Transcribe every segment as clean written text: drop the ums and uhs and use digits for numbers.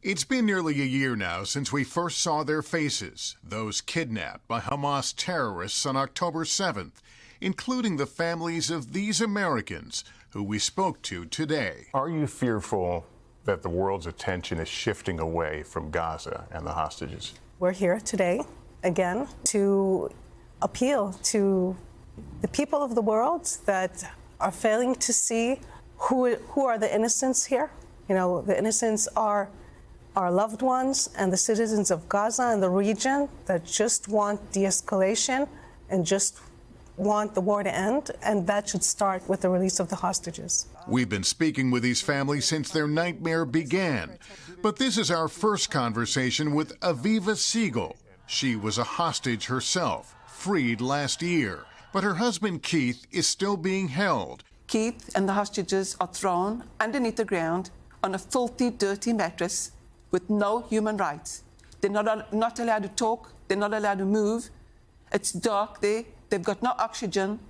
It's been nearly a year now since we first saw their faces, those kidnapped by Hamas terrorists on October 7th, including the families of these Americans who we spoke to today. Are you fearful that the world's attention is shifting away from Gaza and the hostages? We're here today, again, to appeal to the people of the world that are failing to see who are the innocents here. You know, the innocents are our loved ones and the citizens of Gaza and the region that just want de-escalation and just want the war to end, and that should start with the release of the hostages. We've been speaking with these families since their nightmare began, but this is our first conversation with Aviva Siegel. She was a hostage herself, freed last year, but her husband Keith is still being held. Keith and the hostages are thrown underneath the ground on a filthy, dirty mattress with no human rights. They're not allowed to talk. They're not allowed to move. It's dark there. They've got no oxygen.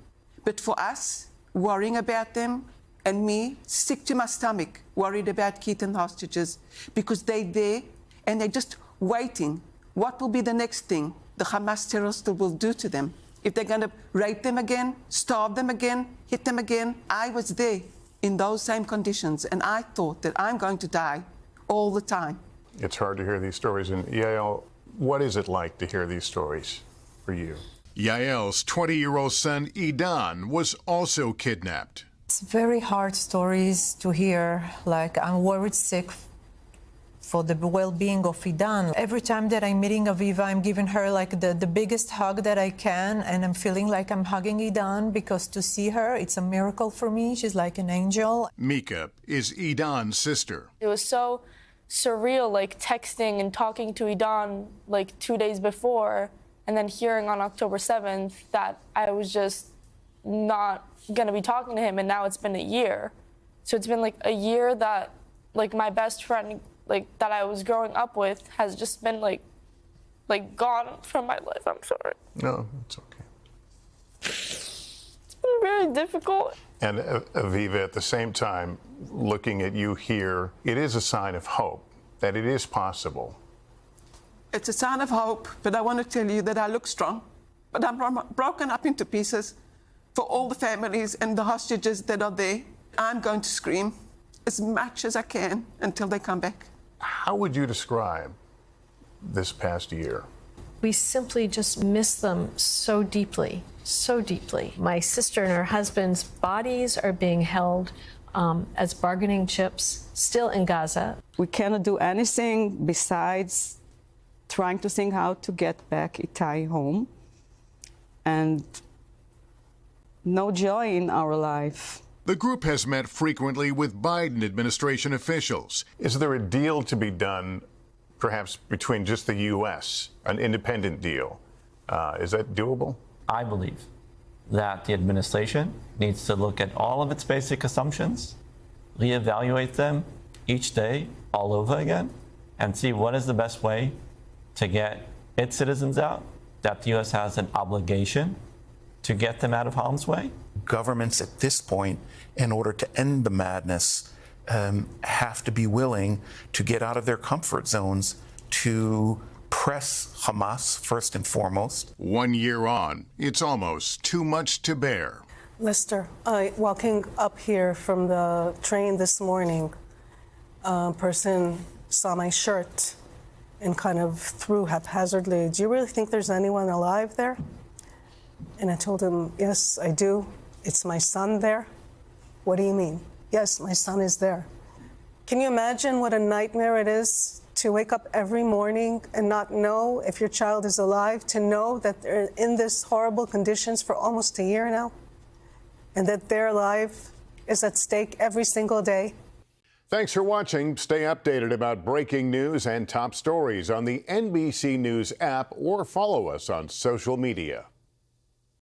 But for us, worrying about them, and me, sick to my stomach, worried about Keith and the hostages, because they're there and they're just waiting. What will be the next thing the Hamas terrorists will do to them? If they're going to rape them again, starve them again, hit them again? I was there in those same conditions, and I thought that I'm going to die all the time. It's hard to hear these stories. And Yael, what is it like to hear these stories for you? Yael's 20-year-old son, Idan, was also kidnapped. It's very hard stories to hear. Like, I'm worried sick for the well-being of Idan. Every time that I'm meeting Aviva, I'm giving her like the biggest hug that I can, and I'm feeling like I'm hugging Idan, because to see her, it's a miracle for me. She's like an angel. Mika is Idan's sister. It was so surreal, like texting and talking to Idan like 2 days before, and then hearing on October 7th that I was just not gonna be talking to him, and now it's been a year. So it's been like a year that like my best friend like that I was growing up with has just been like gone from my life. I'm sorry. No, it's okay. It's been very difficult. And Aviva, at the same time, looking at you here, it is a sign of hope that it is possible. It's a sign of hope, but I want to tell you that I look strong. But I'm broken up into pieces for all the families and the hostages that are there. I'm going to scream as much as I can until they come back. How would you describe this past year? We simply just miss them so deeply, so deeply. My sister and her husband's bodies are being held as bargaining chips still in Gaza. We cannot do anything besides trying to think how to get back Itai home, and no joy in our life. The group has met frequently with Biden administration officials. Is there a deal to be done, perhaps between just the U.S., an independent deal? Is that doable? I believe that the administration needs to look at all of its basic assumptions, reevaluate them each day all over again, and see what is the best way to get its citizens out, that the U.S. has an obligation to get them out of harm's way. Governments at this point, in order to end the madness, have to be willing to get out of their comfort zones to press Hamas first and foremost. 1 year on, it's almost too much to bear. Lester, walking up here from the train this morning, a person saw my shirt and kind of threw haphazardly, "Do you really think there's anyone alive there?" And I told him, "Yes, I do. It's my son there." "What do you mean?" "Yes, my son is there." Can you imagine what a nightmare it is to wake up every morning and not know if your child is alive, to know that they're in this horrible conditions for almost a year now, and that their life is at stake every single day? Thanks for watching. Stay updated about breaking news and top stories on the NBC News app, or follow us on social media.